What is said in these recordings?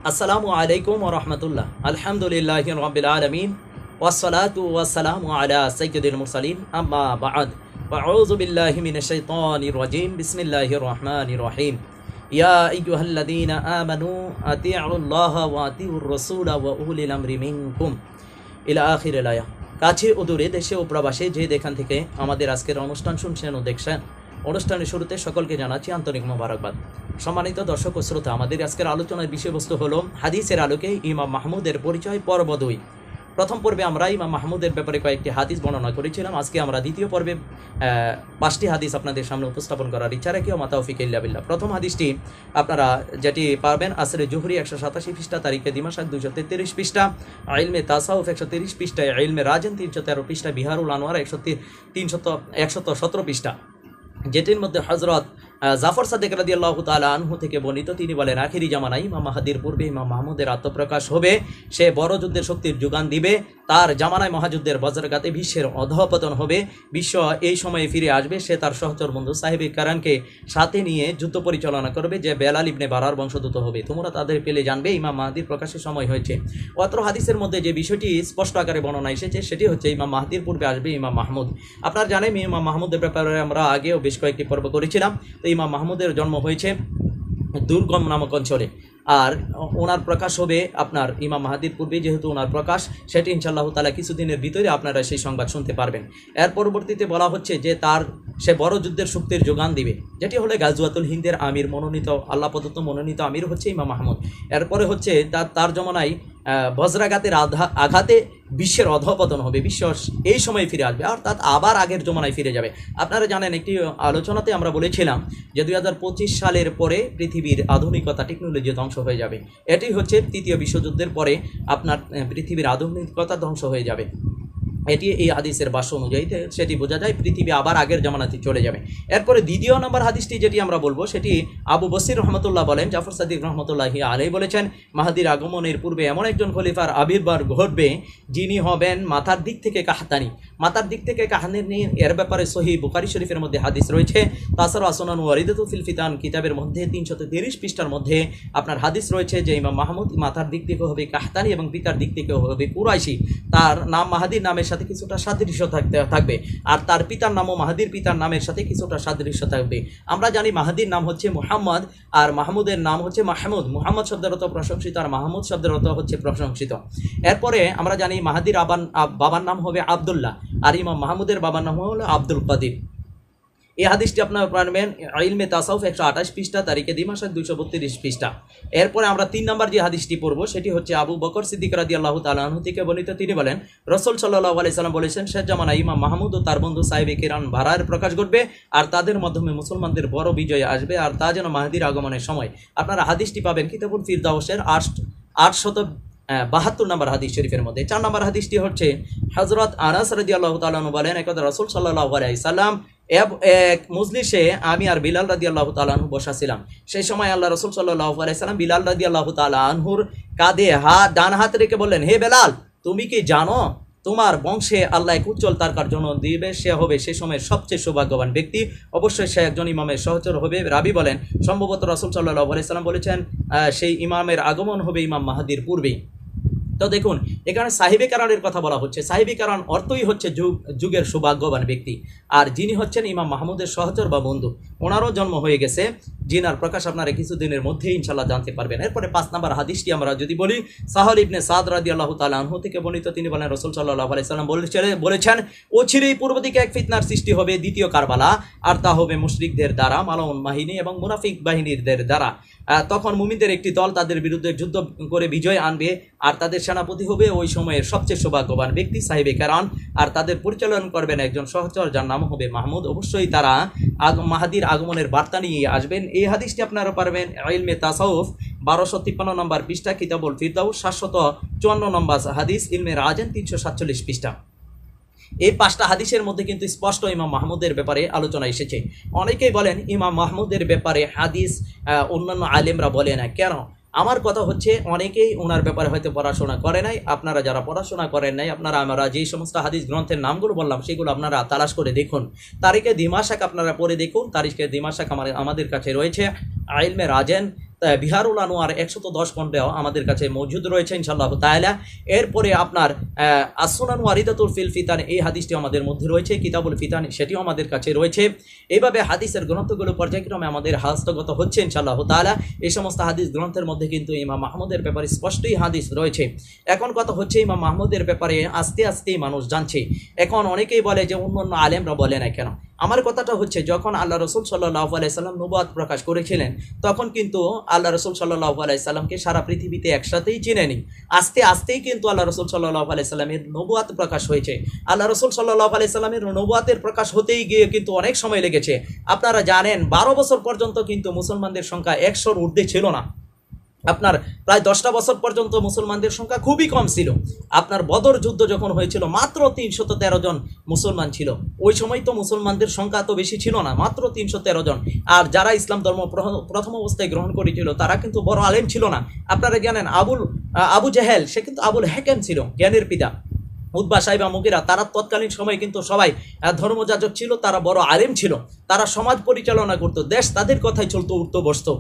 আসসালামু আলাইকুম ওয়া রাহমাতুল্লাহ। আলহামদুলিল্লাহি রাব্বিল আলামিন ওয়াসসালাতু ওয়াসসালামু আলা সাইয়্যিদিল মুরসালিন আম্মা বা'দ। আউযু বিল্লাহি মিনাশ শাইতানির রাজীম। বিসমিল্লাহির রহমানির রহিম। ইয়া আইয়ুহাল্লাযীনা আমানু আতিউল্লাহা ওয়া আতিউর রাসূলা ওয়া উলিল আমরি মিনকুম ইলা আখিরিল আয়াহ। কাছে ও দূরে, দেশে ও প্রবাসে যে যেখান থেকে আমাদের আজকের অনুষ্ঠান শুনছেন ও দেখছেন, অনুষ্ঠানের শুরুতে সকলকে জানাচ্ছি আন্তরিক মোবারকবাদ। সম্মানিত দর্শক ও শ্রোতা, আমাদের আজকের আলোচনার বিষয়বস্তু হলো হাদিসের আলোকে ইমাম মাহমুদের পরিচয় পর্ব 2। প্রথম পর্বে আমরা ইমাম মাহমুদের ব্যাপারে কয়েকটি হাদিস বর্ণনা করেছিলাম। আজকে আমরা দ্বিতীয় পর্বে 5টি হাদিস আপনাদের সামনে উপস্থাপন করার ইচ্ছা রাখি। ওয়া মা তাওফিক ইল্লা বিল্লাহ। প্রথম হাদিসটি আপনারা যেটি পাবেন আসরে জুহরি 187 পৃষ্ঠা, তারিখে দিমাশক 233 পৃষ্ঠা, ইলমে তাসাউফ 130 পৃষ্ঠা, ইলমে রাজেন 313 পৃষ্ঠা, বিহারুল আনোয়ার 117 পৃষ্ঠা, যেটির মধ্যে হযরত জাফর সাদিক রাদিয়াল্লাহু তাআলা আনহু থেকে বর্ণিত। তিনি বলেন, আখিরি জামানায় ইমাম মাহদির পূর্বে ইমাম মাহমুদের আত্মপ্রকাশ হবে। সে বড় যুদ্ধের শক্তির যোগান দিবে। তার জামানায় মহাযুদ্ধের বজ্রঘাতে বিশ্বের অধঃপতন হবে। বিশ্ব এই সময়ে ফিরে আসবে। সে তার সহচর বন্ধু সাহেবে কারানকে সাথে নিয়ে যুদ্ধ পরিচালনা করবে, যে বেলাল ইবনে বারার বংশোদ্ভূত হবে। তোমরা তাদের পেলে জানবে ইমাম মাহদির প্রকাশের সময় হয়েছে। অত্র হাদিসের মধ্যে যে বিষয়টি স্পষ্ট আকারে বর্ণনা এসেছে সেটি হচ্ছে ইমাম মাহদির পূর্বে আসবে ইমাম মাহমুদ। আপনারা জানেন ইমাম মাহমুদের ব্যাপারে আমরা আগেও বেশ কয়েকটি পর্ব করেছিলাম। তো ইমাম মাহমুদের জন্ম হয়েছে দুর্গম নামক অঞ্চলে, আর ওনার প্রকাশ হবে আপনার ইমাম মাহদির পূর্বে। যেহেতু ওনার প্রকাশ, সেটি ইনশাআল্লাহ তাআলা কিছুদিনের ভিতরে আপনারা সেই সংবাদ শুনতে পারবেন। এর পরবর্তীতে বলা হচ্ছে যে সে বড় যুদ্ধের শক্তির যোগান দিবে, যেটি হলে গাজওয়াতুল হিন্দের আমির মনোনীত, আল্লাহ প্রদত্ত মনোনীত আমির হচ্ছে ইমাম মাহমুদ। এরপরে হচ্ছে তার জমানায় বজ্রাঘাতের আঘাতে বিশ্বের অধঃপতন হবে। বিশ্ব এই সময় ফিরে আসবে, অর্থাৎ আবার আগের জমানায় ফিরে যাবে। আপনারা জানেন, একটি আলোচনাতে আমরা বলেছিলাম যে 2025 সালের পরে পৃথিবীর আধুনিকতা, টেকনোলজি ধ্বংস হয়ে যাবে। এটি হচ্ছে তৃতীয় বিশ্বযুদ্ধের পরে আপনার পৃথিবীর আধুনিকতা ধ্বংস হয়ে যাবে। এটি এই হাদিসের ভাষ্য অনুযায়ী সেটি বোঝা যায়, পৃথিবী আবার আগের জামানাতে চলে যাবে। এরপরে দ্বিতীয় নম্বর হাদিসটি যেটি আমরা বলবো, সেটি আবু বসির রহমতুল্লাহ বলেন, জাফর সাদিক রহমতুল্লাহি আলাইহি বলেছেন, মাহদির আগমনের পূর্বে এমন একজন খলিফার আবির্ভাব ঘটবে যিনি হবেন মাথার দিক থেকে কাহতানি। মাথার দিক থেকে কাহানি, এর ব্যাপারে সহিহ বুখারী শরীফের মধ্যে হাদিস রয়েছে। তাছাড়া সুনান ওয়ারিদাতু ফিল ফিতান কিতাবের মধ্যে 330 পৃষ্ঠার মধ্যে আপনার হাদিস রয়েছে যে ইমাম মাহমুদ মাথার দিক থেকে হবে কাহতানি এবং পিতার দিক থেকে হবে কুরাইশি। তার নাম মাহদির নামের সাথে কিছুটা সাদৃশ্য থাকবে, আর তার পিতার নামও মাহদির পিতার নামের সাথে কিছুটা সাদৃশ্য থাকবে। আমরা জানি মাহদির নাম হচ্ছে মুহাম্মদ, আর মাহমুদের নাম হচ্ছে মাহমুদ। মুহাম্মদ শব্দের অর্থ প্রশংসিত, আর মাহমুদ শব্দের অর্থ হচ্ছে প্রশংসিত। এরপরে আমরা জানি মাহদির বাবার নাম হবে আবদুল্লাহ, আর ইমাম মাহমুদের বাবার নাম হলো আব্দুল কাদির। এই হাদিসটি আপনারা পারবেন ইলমে তাসাউফ 128 পৃষ্ঠা, তারিখে দিমাশক 232 পৃষ্ঠা। এরপরে আমরা 3 নম্বর যে হাদিসটি পড়ব সেটি হচ্ছে আবু বকর সিদ্দিক রাদিয়াল্লাহু তাআলা আনহু থেকে বর্ণিত। তিনি বলেন, রাসূল সাল্লাল্লাহু আলাইহি সাল্লাম বলেছেন, শেষ জামানায় ইমাম মাহমুদ ও তার বন্ধু সাহেবে কিরাম ভাড়ার প্রকাশ ঘটবে, আর তাদের মাধ্যমে মুসলমানদের বড় বিজয় আসবে, আর তা যেন মাহদির আগমনের সময়। আপনারা হাদিসটি পাবেন কিতাবুল ফিরদাউসের 872 নম্বর হাদিস শরীফের মধ্যে। 4 নম্বর হাদিসটি হচ্ছে হযরত আনাস রাদিয়াল্লাহু তাআলা আনহু বলেন, একদা রাসূল সাল্লাল্লাহু আলাইহি সাল্লাম এক মজলিসে আমি আর বিলাল রাদিয়াল্লাহু তাআলা আনহু বসা ছিলাম। সেই সময় আল্লাহ রাসূল সাল্লাল্লাহু আলাইহি সাল্লাম বিলাল রাদিয়াল্লাহু তাআলা আনহুর কাঁধে ডান হাত রেখে বললেন, হে বেলাল, তুমি কি জানো তোমার বংশে আল্লাহ এক উজ্জ্বল তারকার জন্য দিবে, সে হবে সে সময়ের সবচেয়ে সৌভাগ্যবান ব্যক্তি। অবশ্যই সে একজন ইমামের সহচর হবে। রাবি বলেন, সম্ভবত রাসূল সাল্লাল্লাহু আলাইহি সাল্লাম বলেছেন সেই ইমামের আগমন হবে ইমাম মাহদির পূর্বেই। তো দেখুন, এখানে সাহিবে কারানের কথা বলা হচ্ছে। সাহিবে কারান অর্থই হচ্ছে যুগের সৌভাগ্যবান ব্যক্তি, আর যিনি হচ্ছেন ইমাম মাহমুদের সহচর বা বন্ধু। ওনারও জন্ম হয়ে গেছে, জিনার প্রকাশ আপনারা কিছুদিনের মধ্যেই ইনশাআল্লাহ জানতে পারবেন। এরপরে 5 নম্বর হাদিসটি আমরা যদি বলি, সাহল ইবনে সাদ রাদিয়াল্লাহু তাআলা আনহু থেকে বর্ণিত। তিনি বলেন, রাসূল সাল্লাল্লাহু আলাইহি সাল্লাম বলেছেন, অচিরেই পূর্ব দিকে এক ফিতনার সৃষ্টি হবে, দ্বিতীয় কারবালা, আর তা হবে মুশরিকদের দ্বারা, মালাউন বাহিনী এবং মুনাফিক বাহিনীর দ্বারা। তখন মুমিনদের একটি দল তাদের বিরুদ্ধে যুদ্ধ করে বিজয় আনবে, আর তাদের সেনাপতি হবে ওই সময়ের সবচেয়ে সৌভাগ্যবান ব্যক্তি সাহিবে কারান, আর তাদের পরিচালন করবেন একজন সহচর যার নাম হবে মাহমুদ। অবশ্যই তারা মাহদির আগমনের বার্তা নিয়ে আসবেন। এই হাদিসটি আপনারা পারবেন ইলমে তাসাউফ 1253 নম্বর পৃষ্ঠা, কিতাবুল ফিরদাউস 754 নম্বর হাদিস, ইলমে রাজেন 347 পৃষ্ঠা। এই 5টা হাদিসের মধ্যে কিন্তু স্পষ্ট ইমাম মাহমুদের ব্যাপারে আলোচনা এসেছে। অনেকেই বলেন ইমাম মাহমুদের ব্যাপারে হাদিস অন্যান্য আলেমরা বলে না কেন। আমার কথা হচ্ছে, অনেকেই ওনার ব্যাপারে হয়তো পড়াশোনা করে নাই। আপনারা যারা পড়াশোনা করেন নাই, আমরা যেই সমস্ত হাদিস গ্রন্থের নামগুলো বললাম সেগুলো আপনারা তালাশ করে দেখুন। তারিখে দিমাশক আপনারা পড়ে দেখুন। তারিখে দিমাশক আমাদের কাছে রয়েছে। ইলমে রাজেন বিহারুল আনোয়ার 110 খণ্ডেও আমাদের কাছে মজুদ রয়েছে ইনশাআল্লাহ তাআলা। এরপরে আপনার আসুনান ওয়ারিদাতুল ফিল ফিতান, এই হাদিসটি আমাদের মধ্যে রয়েছে, কিতাবুল ফিতান সেটিও আমাদের কাছে রয়েছে। এইভাবে হাদিসের গ্রন্থগুলো পর্যায়ক্রমে আমাদের হস্তগত হচ্ছে ইনশাআল্লাহ তাআলা। এই সমস্ত হাদিস গ্রন্থের মধ্যে কিন্তু ইমাম মাহমুদের ব্যাপারে স্পষ্টই হাদিস রয়েছে। এখন কথা হচ্ছে ইমাম মাহমুদের ব্যাপারে আস্তে আস্তে মানুষ জানছে। এখন অনেকেই বলে যে অন্য আলেমরা বলে না কেন। আমার কথাটা হচ্ছে, যখন আল্লাহ রসুল সাল্লাল্লাহু আলাইহি সাল্লাম নবুয়ত প্রকাশ করেছিলেন, তখন কিন্তু আল্লাহ রসুল সাল্লাল্লাহু আলাইহি সাল্লামকে সারা পৃথিবীতে একসাথেই চিনেনি। আস্তে আস্তেই কিন্তু আল্লাহ রসুল সাল্লাল্লাহু আলাইহি সাল্লামের নবুয়ত প্রকাশ হয়েছে। আল্লাহ রসুল সাল্লাল্লাহু আলাইহি সাল্লামের নবুয়তের প্রকাশ হতেই গিয়ে কিন্তু অনেক সময় লেগেছে। আপনারা জানেন 12 বছর পর্যন্ত কিন্তু মুসলমানদের সংখ্যা 100-র ঊর্ধ্বে ছিল না। আপনার প্রায় 10টা বছর পর্যন্ত মুসলমানদের সংখ্যা খুবই কম ছিল। আপনার বদর যুদ্ধ যখন হয়েছিল মাত্র 313 জন মুসলমান ছিল। ওই সময় তো মুসলমানদের সংখ্যা তো বেশি ছিল না, মাত্র 313 জন। আর যারা ইসলাম ধর্ম প্রথম অবস্থায় গ্রহণ করেছিল তারা কিন্তু বড় আলেম ছিল না। আপনারা জানেন আবু জেহেল, সে কিন্তু আবুল হেকেম ছিল, জ্ঞানের পিতা। উতবা সাইবা মুগিরা, তারা তৎকালীন সময়ে কিন্তু সবাই ধর্মযাজক ছিল, তারা বড় আলেম ছিল, তারা সমাজ পরিচালনা করতো, দেশ তাদের কথাই চলতো, উঠতো বসতো।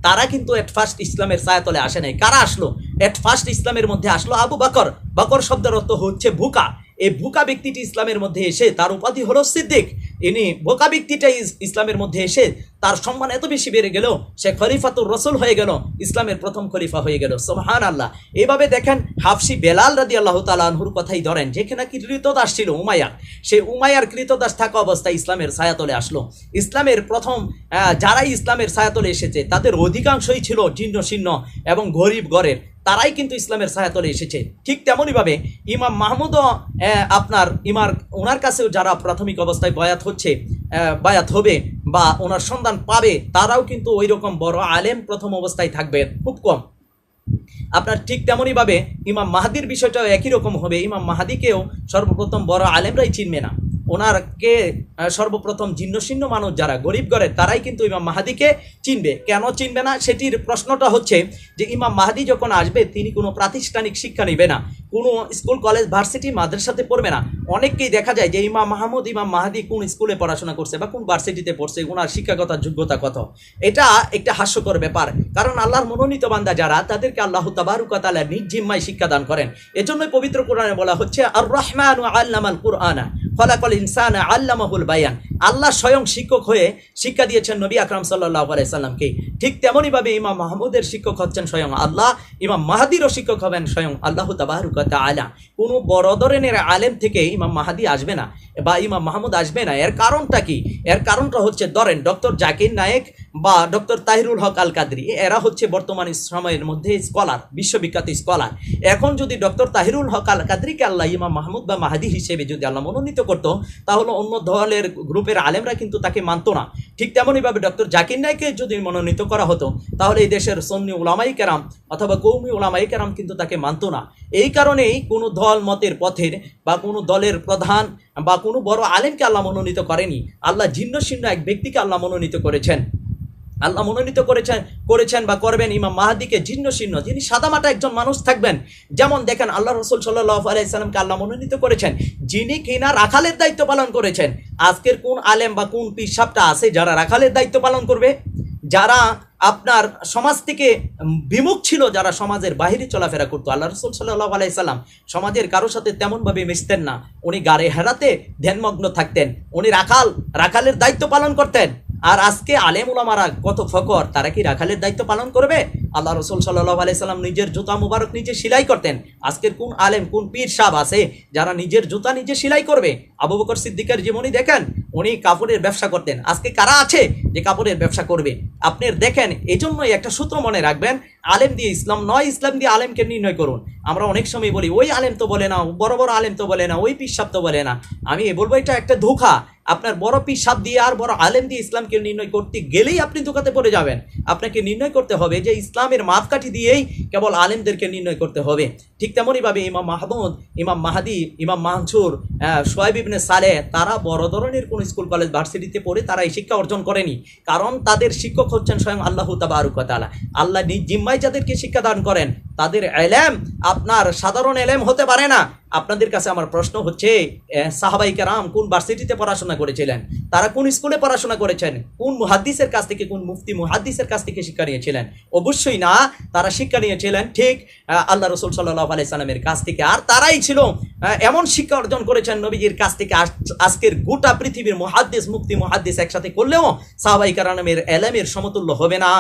তারা কিন্তু এট ফার্স্ট ইসলামের ছায়াতলে আসে নাই। কারা আসলো এট ফার্স্ট ইসলামের মধ্যে? আসলো আবু বকর। বকর শব্দের অর্থ হচ্ছে ভুকা। এই ভুকা ব্যক্তিটি ইসলামের মধ্যে এসে তার উপাধি হলো সিদ্দিক। ইনি বোকা ব্যক্তিটাই ইসলামের মধ্যে এসে তার সম্মান এত বেশি বেড়ে গেল, সে খলিফাতুর রসুল হয়ে গেল, ইসলামের প্রথম খলিফা হয়ে গেল। সুবহানাল্লাহ। এইভাবে দেখেন হাফসি বেলাল রাদিয়াল্লাহু তাআলা আনহুর কথাই ধরেন, যেখানে কি কৃতদাস ছিল উমাইয়ার, সেই উমাইয়ার কৃতদাস থাকা অবস্থায় ইসলামের ছায়াতলে আসলো। ইসলামের প্রথম যারাই ইসলামের ছায়াতলে এসেছে তাদের অধিকাংশই ছিল জীর্ণ শীর্ণ এবং গরিব ঘরের, তারাই কিন্তু ইসলামের ছায়াতলে এসেছে। ঠিক তেমনইভাবে ইমাম মাহমুদও আপনার ওনার কাছেও যারা প্রাথমিক অবস্থায় বায়াত হবে বা ওনার সন্ধান পাবে, তারাও কিন্তু ওই রকম বড় আলেম প্রথম অবস্থায় থাকবে খুব কম। আপনার ঠিক তেমনইভাবে ইমাম মাহাদির বিষয়টাও একই রকম হবে। ইমাম মাহাদিকেও সর্বপ্রথম বড় আলেমরাই চিনবে না, ওনারকে সর্বপ্রথম জীর্ণশীর্ণ মানুষ যারা গরিব ঘরের তারাই কিন্তু ইমাম মাহাদিকে চিনবে। কেন চিনবে না? সেটির প্রশ্নটা হচ্ছে যে ইমাম মাহাদি যখন আসবে তিনি কোনো প্রাতিষ্ঠানিক শিক্ষা নেবে না, কোনো স্কুল কলেজ ভার্সিটি মাদ্রাসাতে পড়বে না। অনেককেই দেখা যায় যে ইমাম মাহাদি কোন স্কুলে পড়াশোনা করছে বা কোন ভার্সিটিতে পড়ছে, ওনার শিক্ষাগত যোগ্যতা কত। এটা একটা হাস্যকর ব্যাপার, কারণ আল্লাহর মনোনীত বান্দা যারা, তাদেরকে আল্লাহ তাবারক ওয়া তাআলা নিজ জিম্মায় শিক্ষাদান করেন। এজন্যই পবিত্র কোরআনে বলা হচ্ছে আর রহমানু আল্লামাল কুরআনা খলাকাল ইনসানা আল্লামাহুল বায়ান। আল্লাহ স্বয়ং শিক্ষক হয়ে শিক্ষা দিয়েছেন নবী আকরাম সাল্লাল্লাহু আলাইহি সাল্লামকে। ঠিক তেমনইভাবে ইমাম মাহমুদের শিক্ষক হচ্ছেন স্বয়ং আল্লাহ, ইমাম মাহাদিরও শিক্ষক হবেন স্বয়ং আল্লাহ তাবারক ওয়া তাআলা। কোনো বড় ধরনের আলেম থেকে ইমাম মাহাদি আসবে না বা ইমাম মাহমুদ আসবে না। এর কারণটা কি? এর কারণটা হচ্ছে, ধরেন ডক্টর জাকির নায়েক বা ডক্টর তাহিরুল হক আল কাদরি, এরা হচ্ছে বর্তমান সময়ের মধ্যে স্কলার, বিশ্ববিখ্যাত স্কলার। এখন যদি ডক্টর তাহিরুল হক আল কাদরিকে আল্লাহ ইমাম মাহমুদ বা মাহাদি হিসেবে যদি আল্লাহ মনোনীত করতো, তাহলে অন্য দলের গ্রুপের আলেমরা কিন্তু তাকে মানতো না। ঠিক তেমনইভাবে ডক্টর জাকির নায়েককে যদি মনোনীত করা হতো, তাহলে এই দেশের সুন্নি উলামায়ে কেরাম অথবা কওমি উলামায়ে কেরাম কিন্তু তাকে মানতো না। এই কারণেই কোনো দল মতের পথের বা কোনো দলের প্রধান বা কোনো বড় আলেমকে আল্লাহ মনোনীত করেনি। আল্লাহ জীর্ণশীর্ণ এক ব্যক্তিকে আল্লাহ মনোনীত করেছেন। আল্লাহ মনোনীত করেছেন বা করবেন ইমাম মাহাদিকে জীর্ণশীর্ণ, যিনি সাদামাটা একজন মানুষ থাকবেন। যেমন দেখেন আল্লাহ রসুল সাল্লাল্লাহু আলাইহি সাল্লামকে আল্লাহ মনোনীত করেছেন, যিনি কিনা রাখালের দায়িত্ব পালন করেছেন। আজকের কোন আলেম বা কোন পীর সাহেবটা আছে যারা রাখালের দায়িত্ব পালন করবে? যারা আপনার সমাজ থেকে বিমুখ ছিল, যারা সমাজের বাহিরে চলাফেরা করতো। আল্লাহ রসুল সাল্লাল্লাহু আলাইহি সাল্লাম সমাজের কারোর সাথে তেমনভাবে মিশতেন না, উনি গাড়ে হেরাতে ধ্যানমগ্ন থাকতেন, উনি রাখালের দায়িত্ব পালন করতেন। আর আজকে আলেম উলামারা কত ফকর, তারা কি রাখালের দায়িত্ব পালন করবে? আল্লাহ রসুল সাল্লাল্লাহু আলাইহি সাল্লাম নিজের জুতা মুবারক নিজে সেলাই করতেন। আজকের কোন আলেম কোন পীর সাহেব আছে যারা নিজের জুতা নিজে সেলাই করবে? আবু বকর সিদ্দিকের জীবনী দেখেন, উনি কাপড়ের ব্যবসা করতেন। আজকে কারা আছে যে কাপড়ের ব্যবসা করবে? আপনার দেখেন, এজন্যই একটা সূত্র মনে রাখবেন, আলেম দিয়ে ইসলাম নয়, ইসলাম দিয়ে আলেমকে নির্ণয় করুন। আমরা অনেক সময় বলি ওই আলেম তো বলে না, বড় বড় আলেম তো বলে না, ওই পীর সাহেব তো বলে না। আমি বলবো এটা একটা ধোঁকা। আপনার বড় পীর সাহেব দিয়ে আর বড় আলেম দিয়ে ইসলামকে নির্ণয় করতে গেলেই আপনি ধোঁকাতে পড়ে যাবেন। আপনাকে নির্ণয় করতে হবে যে ইসলামের মাপকাঠি দিয়েই কেবল আলেমদেরকে নির্ণয় করতে হবে। ঠিক তেমনইভাবে ইমাম মাহমুদ, ইমাম মাহাদি, ইমাম মানসুর, শুআইব ইবনে সালেহ, তারা বড় ধরনের কোন স্কুল কলেজ ভার্সিটিতে পড়ে তারা এই শিক্ষা অর্জন করেনি, কারণ তাদের শিক্ষক হচ্ছেন স্বয়ং আল্লাহ তাবারক ওয়া তাআলা। আল্লাহ নিজ জিম্মায় যাদেরকে শিক্ষা দান করেন তাদের এলেম আপনার সাধারণ এলেম হতে পারে না। আপনাদের কাছে আমার প্রশ্ন হচ্ছে, সাহাবাই কেরাম কোন ভার্সিটিতে পড়াশোনা করেছিলেন? তারা কোন স্কুলে পড়াশোনা করেছেন? কোন মুহাদ্দিসের কাছ থেকে, কোন মুফতি মুহাদ্দিসের কাছ থেকে শিক্ষা নিয়েছিলেন? অবশ্যই না, তারা শিক্ষা নিয়েছিলেন ঠিক আল্লাহ রসুল সাল্লাল্লাহু আলাইহি সাল্লামের কাছ থেকে। আর তারাই ছিল এমন শিক্ষা অর্জন করেছেন নবীজির কাছ থেকে। আজকের গোটা পৃথিবীর মুহাদ্দিস, মুফতি মুহাদ্দিস একসাথে করলেও সাহাবাই কেরামের এলেমের সমতুল্য হবে না।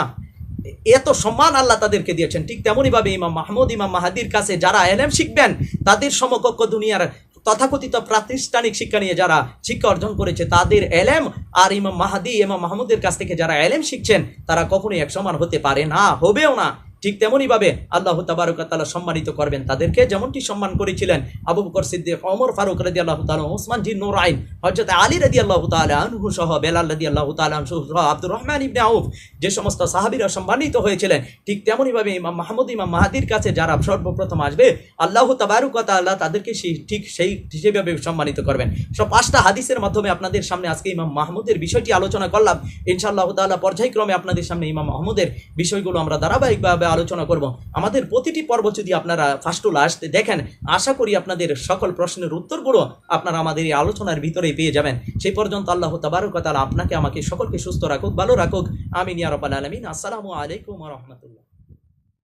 এত সম্মান আল্লাহ তাদেরকে দিয়েছেন। ঠিক তেমনই ভাবে ইমাম মাহমুদ, ইমাম মাহাদির কাছে যারা এলেম শিখবেন, তাদের সমকক্ষ দুনিয়ার তথাকথিত প্রাতিষ্ঠানিক শিক্ষা নিয়ে যারা শিক্ষা অর্জন করেছে, তাদের এলেম আর ইমাম মাহাদি, ইমাম মাহমুদের কাছ থেকে যারা এলেম শিখছেন, তারা কখনোই এক সমান হতে পারে না, হবেও না। ঠিক তেমনই ভাবে আল্লাহ তাবারক ওয়া তাআলা সম্মানিত করবেন তাদেরকে, যেমনটি সম্মান করেছিলেন আবু বকর সিদ্দিক, ওমর ফারুক রাদিয়াল্লাহু তাআলা, ওসমান জিন নূরাইন, হযরত আলী রাদিয়াল্লাহু তাআলা আনহু সহ, বেলাল রাদিয়াল্লাহু তাআলা আনহু সহ, আব্দুর রহমান ইবনে আউফ, যে সমস্ত সাহাবীরা সম্মানিত হয়েছিলেন, ঠিক তেমনই ভাবে ইমাম মাহমুদ, ইমাম মাহাদির কাছে যারা সর্বপ্রথম আসবে, আল্লাহ তাবারক ওয়া তাআলা তাদেরকে ঠিক সেই হিসেবে সম্মানিত করবেন। সব 5টা হাদিসের মাধ্যমে আপনাদের সামনে আজকে ইমাম মাহমুদের বিষয়টি আলোচনা করলাম। ইনশাআল্লাহ তাআলা পর্যায়ক্রমে আপনাদের সামনে ইমাম মাহমুদের বিষয়গুলো আমরা ধারাবাহিকভাবে আলোচনা করব। আমাদের প্রতিটি পর্ব যদি আপনারা ফার্স্ট টু লাস্ট দেখেন, আশা করি আপনাদের সকল প্রশ্নের উত্তরগুলো আপনারা আমাদের এই আলোচনার ভিতরেই পেয়ে যাবেন। সেই পর্যন্ত আল্লাহ তাবারক ওয়া তাআলা আপনাকে আমাকে সকলকে সুস্থ রাখুক, ভালো রাখুক। আমিন ইয়া রাব্বাল আলামিন। আসসালামু আলাইকুম ওয়া রাহমাতুল্লাহ।